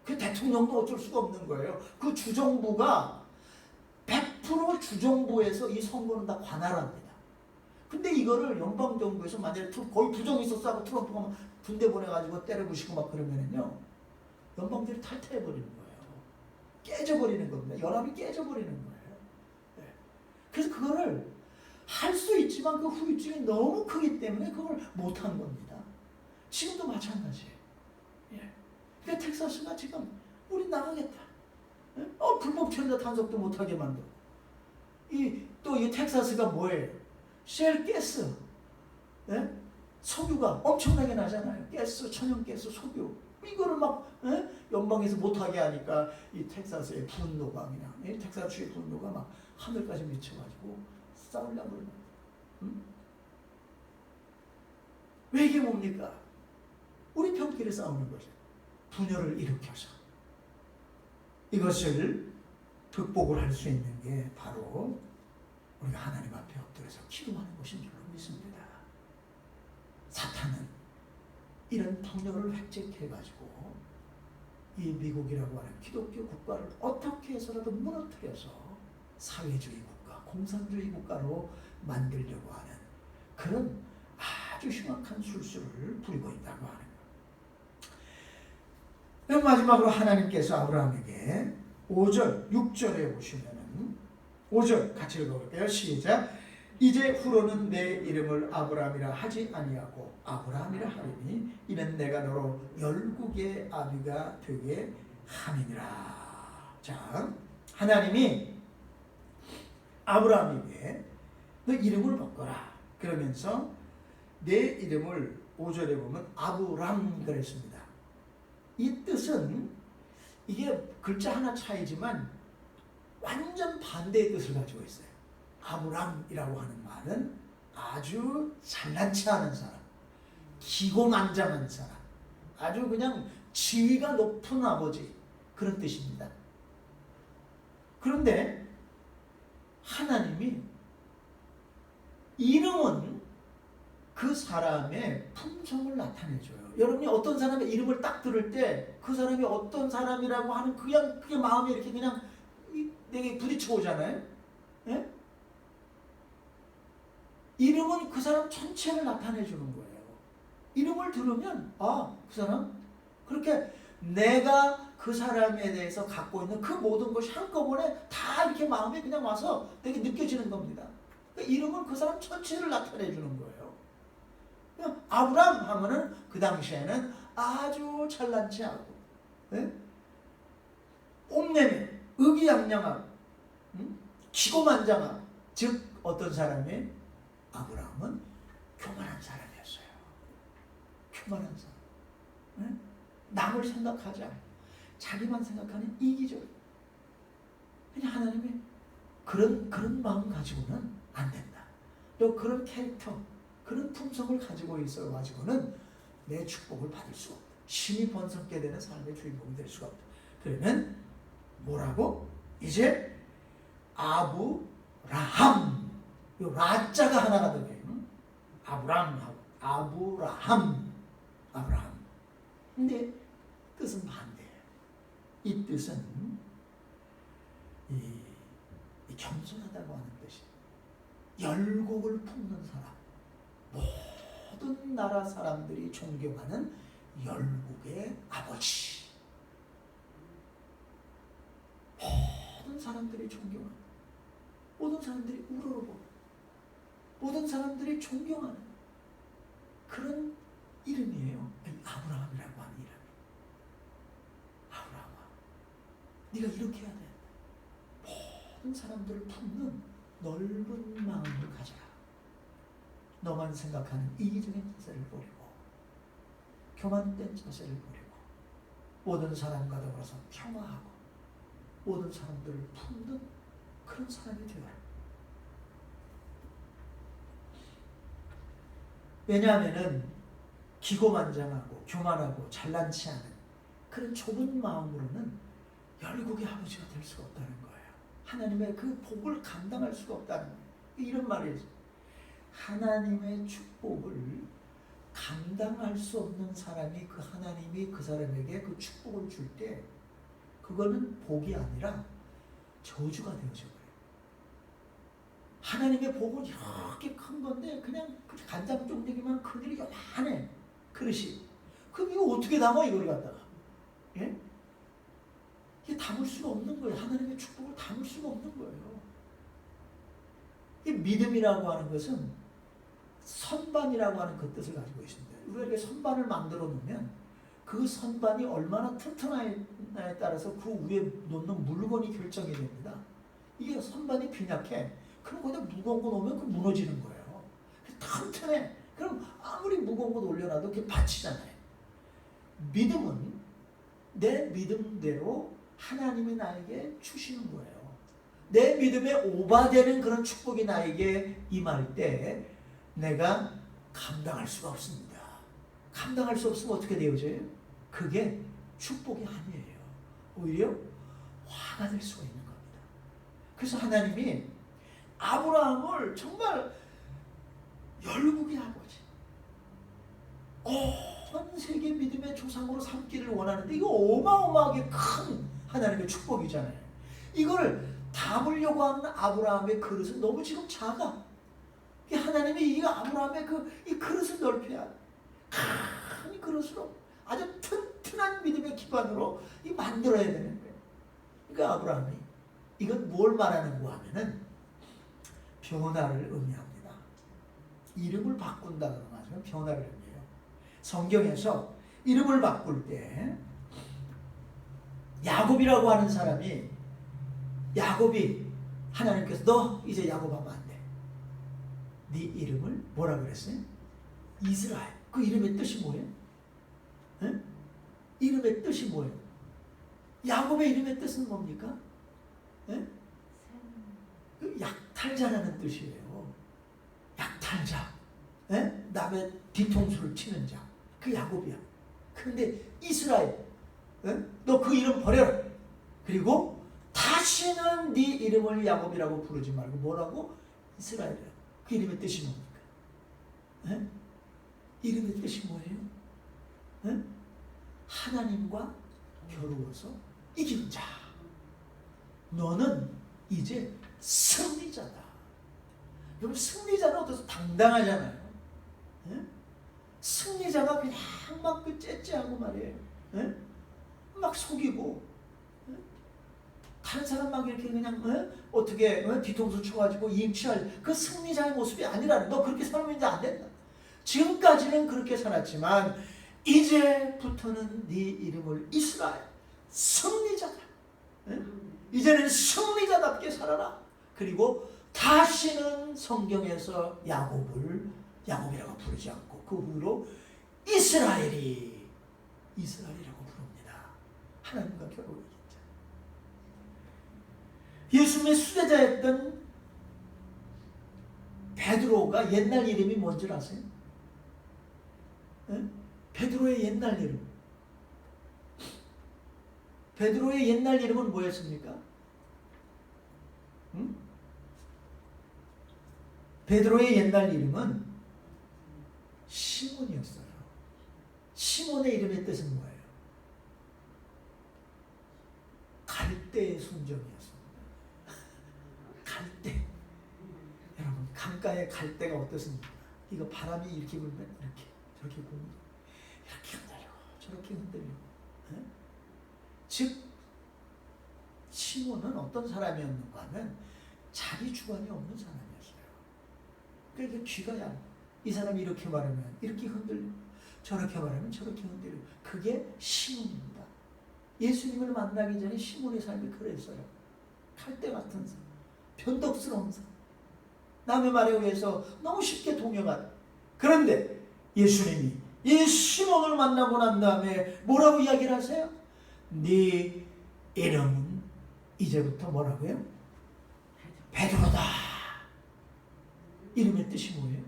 Speaker 1: 그 대통령도 어쩔 수가 없는 거예요. 그 주정부가 100% 주정부에서 이 선거는 다 관할합니다. 근데 이거를 연방정부에서 만약에 거의 부정이 있었어 하고 트럼프가 막 군대 보내가지고 때려부시고 막 그러면은요, 연방들이 탈퇴해버리는 거예요. 깨져버리는 겁니다. 연합이 깨져버리는 거예요. 네. 그래서 그거를 할 수 있지만 그 후유증이 너무 크기 때문에 그걸 못한 겁니다. 지금도 마찬가지예요. 예. 그러니까 텍사스가 지금 우리 나가겠다. 예? 불법 천자 탄속도 못하게 만들고. 또 이 텍사스가 뭐예요? 쉘 가스. 예? 석유가 엄청나게 나잖아요. 가스, 천연가스, 석유. 이거를 막 연방에서 못하게 하니까 이 텍사스의 분노가 그냥 텍사스주의 분노가 막 하늘까지 미쳐가지고 싸우려고 그러는 거예요. 왜 이게 뭡니까? 우리 편끼리 싸우는 거죠. 분열을 일으켜서. 이것을 극복을 할 수 있는 게 바로 우리가 하나님 앞에 엎드려서 기도하는 것인 줄로 믿습니다. 사탄은 이런 분열을 획책해가지고 이 미국이라고 하는 기독교 국가를 어떻게 해서라도 무너뜨려서 사회주의 국가, 공산주의 국가로 만들려고 하는 그런 아주 흉악한 술수를 부리고 있다고 하는 거예요. 그럼 마지막으로 하나님께서 아브라함에게 5절, 6절에 보시면은 5절 같이 읽어볼게요. 시작. 이제 후로는 내 이름을 아브라함이라 하지 아니하고 아브라함이라 하리니 이는 내가 너로 열국의 아비가 되게 함이니라. 자, 하나님이 아브라함에게 너 이름을 바꿔라 그러면서 내 이름을 5절에 보면 아브람 그랬습니다. 이 뜻은 이게 글자 하나 차이지만 완전 반대의 뜻을 가지고 있어요. 아브람이라고 하는 말은 아주 잘난치 않은 사람, 기고만장한 사람, 아주 그냥 지위가 높은 아버지 그런 뜻입니다. 그런데 하나님이 이름은 그 사람의 품성을 나타내줘요. 여러분이 어떤 사람의 이름을 딱 들을 때 그 사람이 어떤 사람이라고 하는 그게 마음에 이렇게 그냥 내게 부딪혀 오잖아요. 예? 이름은 그 사람 전체를 나타내 주는 거예요. 이름을 들으면 그 사람 그렇게 내가 그 사람에 대해서 갖고 있는 그 모든 것이 한꺼번에 다 이렇게 마음에 그냥 와서 되게 느껴지는 겁니다. 그러니까 이름은 그 사람 전체를 나타내 주는 거예요. 아브람 하면은 그 당시에는 아주 잘난치 않고 뽐내며 의기양양하고 기고만장하고 즉 어떤 사람이 아브라함은 교만한 사람이었어요. 교만한 사람. 남을 생각하지 않고 자기만 생각하는 이기적. 그냥 하나님이 그런 마음 가지고는 안 된다. 또 그런 캐릭터, 그런 품성을 가지고 있어가지고는 내 축복을 받을 수 없다. 신이 번성케 되는 삶의 주인공이 될 수가 없다. 그러면 뭐라고? 이제 아브라함. 이 라자가 하나가 되네요. 아브라함, 아브라함. 근데 뜻은 반대예요. 이 뜻은 이 겸손하다고 하는 뜻이 열국을 품는 사람, 모든 나라 사람들이 존경하는 열국의 아버지. 모든 사람들이 존경하는, 모든 사람들이 우러러보고, 모든 사람들이 존경하는 그런 이름이에요. 아브라함이라고 하는 이름이. 아브라함아, 네가 이렇게 해야 돼. 모든 사람들을 품는 넓은 마음을 가져라. 너만 생각하는 이기적인 자세를 버리고 교만된 자세를 버리고 모든 사람과 더불어서 평화하고 모든 사람들을 품는 그런 사람이 되어라. 왜냐하면은 기고만장하고 교만하고 잘난치 않은 그런 좁은 마음으로는 열국의 아버지가 될 수가 없다는 거예요. 하나님의 그 복을 감당할 수가 없다는 거예요. 이런 말이에요. 하나님의 축복을 감당할 수 없는 사람이 그 하나님이 그 사람에게 그 축복을 줄 때 그거는 복이 아니라 저주가 되어져 버려요. 하나님의 복은 이렇게 큰 건데 그냥 간장 종대기만 크기를 요만해 그릇이. 그럼 이거 어떻게 담아 이걸 갖다가? 예? 이게 담을 수가 없는 거예요. 하나님의 축복을 담을 수가 없는 거예요. 이 믿음이라고 하는 것은 선반이라고 하는 그 뜻을 가지고 있습니다. 우리가 이렇게 선반을 만들어 놓으면 그 선반이 얼마나 튼튼하냐에 따라서 그 위에 놓는 물건이 결정이 됩니다. 이게 선반이 빈약해. 그럼 거기다 무거운 거 놓으면 그 무너지는 거예요. 튼튼해. 그럼 아무리 무거운 거 올려놔도 그게 받치잖아요. 믿음은 내 믿음대로 하나님이 나에게 주시는 거예요. 내 믿음에 오바되는 그런 축복이 나에게 임할 때 내가 감당할 수가 없습니다. 감당할 수 없으면 어떻게 되어져요? 그게 축복이 아니에요. 오히려 화가 될 수가 있는 겁니다. 그래서 하나님이 아브라함을 정말 열국의 아버지, 전 세계 믿음의 조상으로 삼기를 원하는데 이거 어마어마하게 큰 하나님의 축복이잖아요. 이걸 담으려고 하는 아브라함의 그릇은 너무 지금 작아. 하나님이 이 아브라함의 이 그릇을 넓혀야 돼. 큰 그릇으로 아주 튼튼한 믿음의 기반으로 만들어야 되는 거예요. 그러니까 아브라함이 이건 뭘 말하는 거 하면은 변화를 의미합니다. 이름을 바꾼다는 말은 변화를 의미해요. 성경에서 이름을 바꿀 때 야곱이라고 하는 사람이 야곱이 하나님께서 너 이제 야곱 하면 안 돼. 네 이름을 뭐라 그랬어요? 이스라엘. 그 이름의 뜻이 뭐예요? 에? 이름의 뜻이 뭐예요? 야곱의 이름의 뜻은 뭡니까? 에? 그 약탈자라는 뜻이에요. 약탈자. 에? 남의 뒤통수를 치는 자. 그 야곱이야. 그런데 이스라엘. 너 그 이름 버려라. 그리고 다시는 네 이름을 야곱이라고 부르지 말고 뭐라고? 이스라엘이라고. 그 이름의 뜻이 뭡니까? 에? 이름의 뜻이 뭐예요? 에? 하나님과 겨루어서 이기는 자. 너는 이제 승리자다. 여러분 승리자는 어때서 당당하잖아요. 에? 승리자가 그냥 막 그 째째하고 말이에요. 에? 막 속이고 에? 다른 사람 막 이렇게 그냥 어떻게 뒤통수 쳐가지고 임치할 그 승리자의 모습이 아니라는. 너 그렇게 살면 이제 안 된다. 지금까지는 그렇게 살았지만 이제부터는 네 이름을 이스라엘 승리자다. 이제는 승리자답게 살아라. 그리고 다시는 성경에서 야곱이라고 부르지 않고 그 후로 이스라엘이라고 부릅니다. 하나님과 겨루어진 자. 예수님의 수제자였던 베드로가 옛날 이름이 뭔 줄 아세요? 베드로의 옛날 이름. 베드로의 옛날 이름은 뭐였습니까? 베드로의 옛날 이름은 시몬이었어요. 시몬의 이름의 뜻은 뭐예요? 갈대의 순정이었습니다. 갈대. 여러분 강가의 갈대가 어떻습니까? 이거 바람이 이렇게 불면 이렇게 저렇게 불면 이렇게 흔들리고 저렇게 흔들리고. 즉 시몬은 어떤 사람이었는가 하면 자기 주관이 없는 사람이었어요. 그러니까 귀가 얇아. 이 사람이 이렇게 말하면 이렇게 흔들리고 저렇게 말하면 저렇게 흔들리고. 그게 시몬입니다. 예수님을 만나기 전에 시몬의 삶이 그랬어요. 칼대 같은 사람, 변덕스러운 사람, 남의 말에 의해서 너무 쉽게 동요하다. 그런데 예수님이 이 시몬을 만나고 난 다음에 뭐라고 이야기를 하세요? 네 이름은 이제부터 뭐라고요? 베드로다. 이름의 뜻이 뭐예요?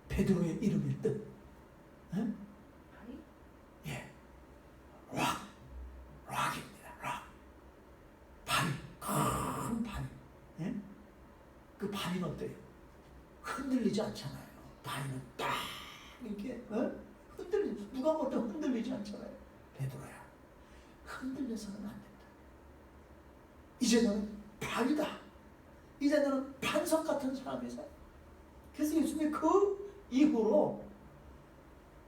Speaker 1: 베드로의 이름의 뜻. 예, 락입니다. 락. 바위, 큰 바위. 예? 그 바위는 어때요? 흔들리지 않잖아요. 바위는 딱 이렇게 흔들리지. 누가 뭐또 흔들리지 않잖아요. 베드로야, 흔들려서는 안 된다. 이제 너는 발이다. 이제 너는 반석 같은 사람이다. 그래서 예수님이 그 이후로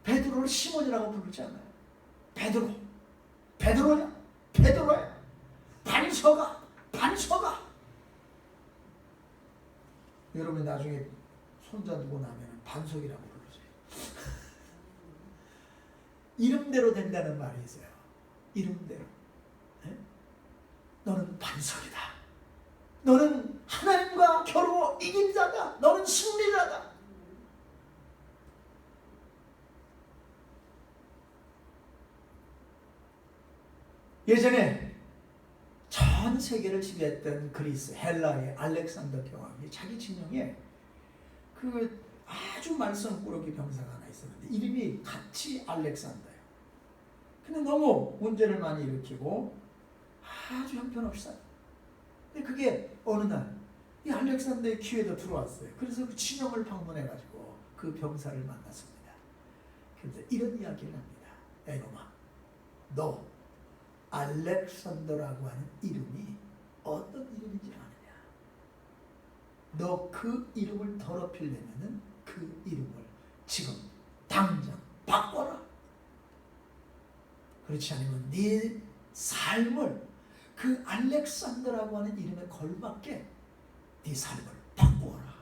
Speaker 1: 베드로를 시몬이라고 부르지 않아요. 베드로, 베드로야, 베드로야, 반석아, 반석아. 여러분 나중에 손자 두고 나면 반석이라고 부르세요. 이름대로 된다는 말이 있어요. 이름대로. 네? 너는 반석이다. 너는 하나님과 겨루어 이긴 자다. 너는 승리자다. 예전에 전 세계를 지배했던 그리스, 헬라의 알렉산더 대왕이 자기 진영에 그 아주 말썽꾸러기 병사가 하나 있었는데 이름이 같이 알렉산더예요. 근데 너무 문제를 많이 일으키고 아주 형편없이 살아요. 근데 그게 어느 날 이 알렉산더의 기회도 들어왔어요. 그래서 그 진영을 방문해가지고 그 병사를 만났습니다. 그래서 이런 이야기를 합니다. 야 이놈아, 너 알렉산더라고 하는 이름이 어떤 이름인지 아느냐? 너 그 이름을 더럽히려면은 그 이름을 지금 당장 바꿔라. 그렇지 않으면 네 삶을 그 알렉산더라고 하는 이름에 걸맞게 네 삶을 바꾸어라.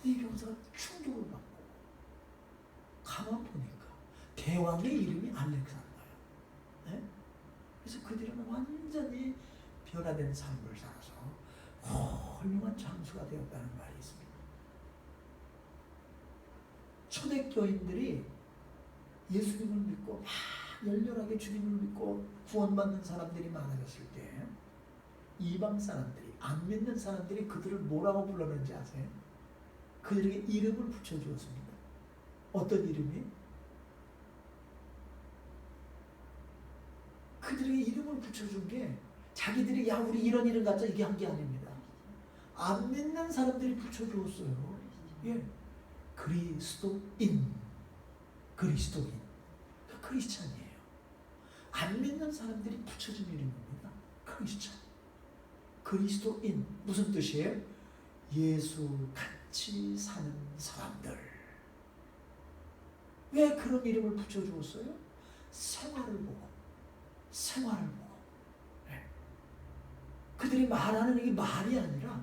Speaker 1: 이 병사가 충격을 받고 가만 보니까 대왕의 이름이 알렉산더예요. 네? 그래서 그들은 완전히 변화된 삶을 살아서 훌륭한 장수가 되었다는 말이 있습니다. 초대교인들이 예수님을 믿고 막 열렬하게 주님을 믿고 구원받는 사람들이 많아졌을 때 이방 사람들이, 안 믿는 사람들이 그들을 뭐라고 불렀는지 아세요? 그들에게 이름을 붙여주었습니다. 어떤 이름이? 그들에게 이름을 붙여준 게 자기들이 야 우리 이런 이름 갖자 이게 한 게 아닙니다. 안 믿는 사람들이 붙여주었어요. 예, 그리스도인, 그리스도인, 크리스찬이에요. 안 믿는 사람들이 붙여준 이름입니다. 크리스찬, 그리스도인 무슨 뜻이에요? 예수 같이 사는 사람들. 왜 그런 이름을 붙여주었어요? 생활을 보고, 생활을 보고. 네. 그들이 말하는 이 말이 아니라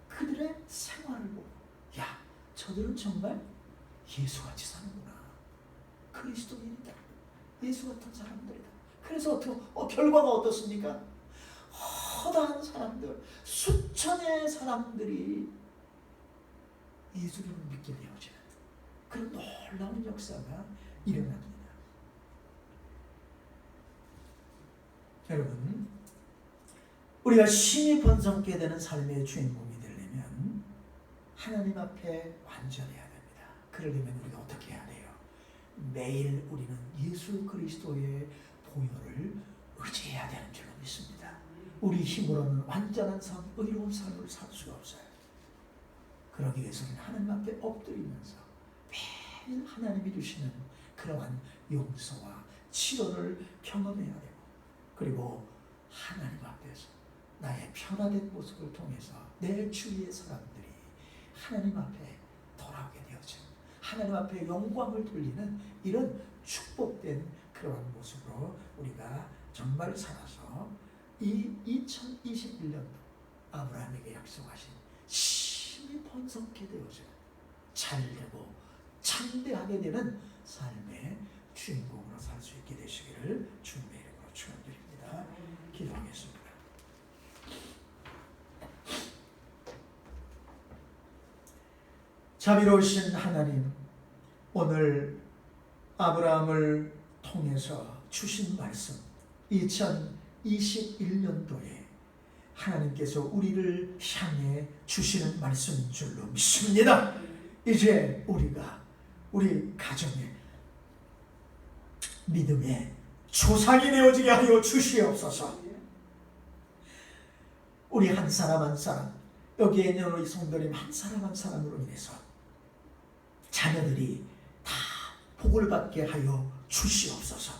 Speaker 1: 그들의 생활을 보고, 야, 저들은 정말 예수같이 사는구나. 그리스도인이다. 예수 같은 사람들이다. 그래서 결과가 어떻습니까? 허다한 사람들, 수천의 사람들이 예수를 믿게 되어지는 그런 놀라운 역사가 일어납니다. 여러분, 우리가 신이 번성케 되는 삶의 주인공이 되려면 하나님 앞에 완전해야 됩니다. 그러려면 우리가 어떻게 해야 돼요? 매일 우리는 예수 그리스도의 보혈을 의지해야 되는 줄로 믿습니다. 우리 힘으로는 완전한 삶, 의로운 삶을 살 수가 없어요. 그러기 위해서는 하나님 앞에 엎드리면서 매일 하나님이 주시는 그러한 용서와 치료를 경험해야 되고, 그리고 하나님 앞에서 나의 변화된 모습을 통해서 내 주위의 사람들이 하나님 앞에 돌아오게 되어져 하나님 앞에 영광을 돌리는 이런 축복된 그러한 모습으로 우리가 정말 살아서 이 2021년도 아브라함에게 약속하신 심히 번성케 되어져 잘되고 창대하게 되는 삶의 주인공으로 살 수 있게 되시기를 주님의 이름으로 축원드립니다. 기도하겠습니다. 자비로우신 하나님, 오늘 아브라함을 통해서 주신 말씀, 2021년도에 하나님께서 우리를 향해 주시는 말씀인 줄로 믿습니다. 이제 우리 가정에 믿음의 조상이 되어지게 하여 주시옵소서. 우리 한 사람 한 사람, 여기에 있는 우리 성도님 한 사람 한 사람으로 인해서 자녀들이 다 복을 받게 하여 주시옵소서.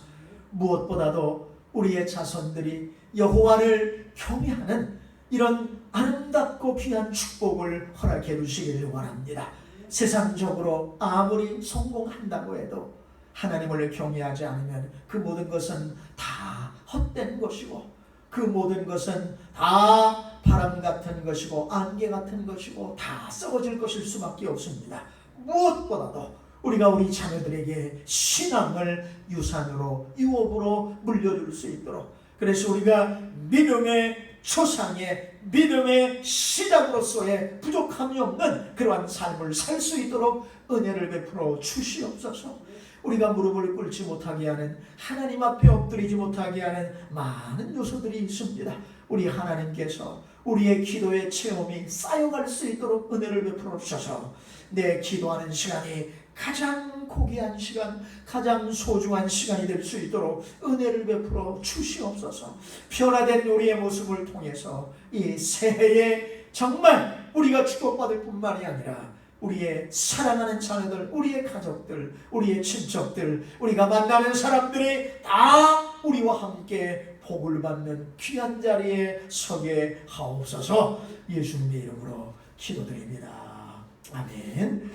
Speaker 1: 무엇보다도 우리의 자손들이 여호와를 경외하는 이런 아름답고 귀한 축복을 허락해 주시기를 원합니다. 세상적으로 아무리 성공한다고 해도 하나님을 경외하지 않으면 그 모든 것은 다 헛된 것이고, 그 모든 것은 다 바람 같은 것이고 안개 같은 것이고 다 썩어질 것일 수밖에 없습니다. 무엇보다도 우리가 우리 자녀들에게 신앙을 유산으로 유업으로 물려줄 수 있도록, 그래서 우리가 믿음의 초상의 믿음의 시작으로서의 부족함이 없는 그러한 삶을 살 수 있도록 은혜를 베풀어 주시옵소서. 우리가 무릎을 꿇지 못하게 하는, 하나님 앞에 엎드리지 못하게 하는 많은 요소들이 있습니다. 우리 하나님께서 우리의 기도의 체험이 쌓여갈 수 있도록 은혜를 베풀어 주셔서 내 기도하는 시간이 가장 고귀한 시간, 가장 소중한 시간이 될 수 있도록 은혜를 베풀어 주시옵소서. 변화된 우리의 모습을 통해서 이 새해에 정말 우리가 축복받을 뿐만이 아니라 우리의 사랑하는 자녀들, 우리의 가족들, 우리의 친척들, 우리가 만나는 사람들이 다 우리와 함께 복을 받는 귀한 자리에 서게 하옵소서. 예수님의 이름으로 기도드립니다. 아멘.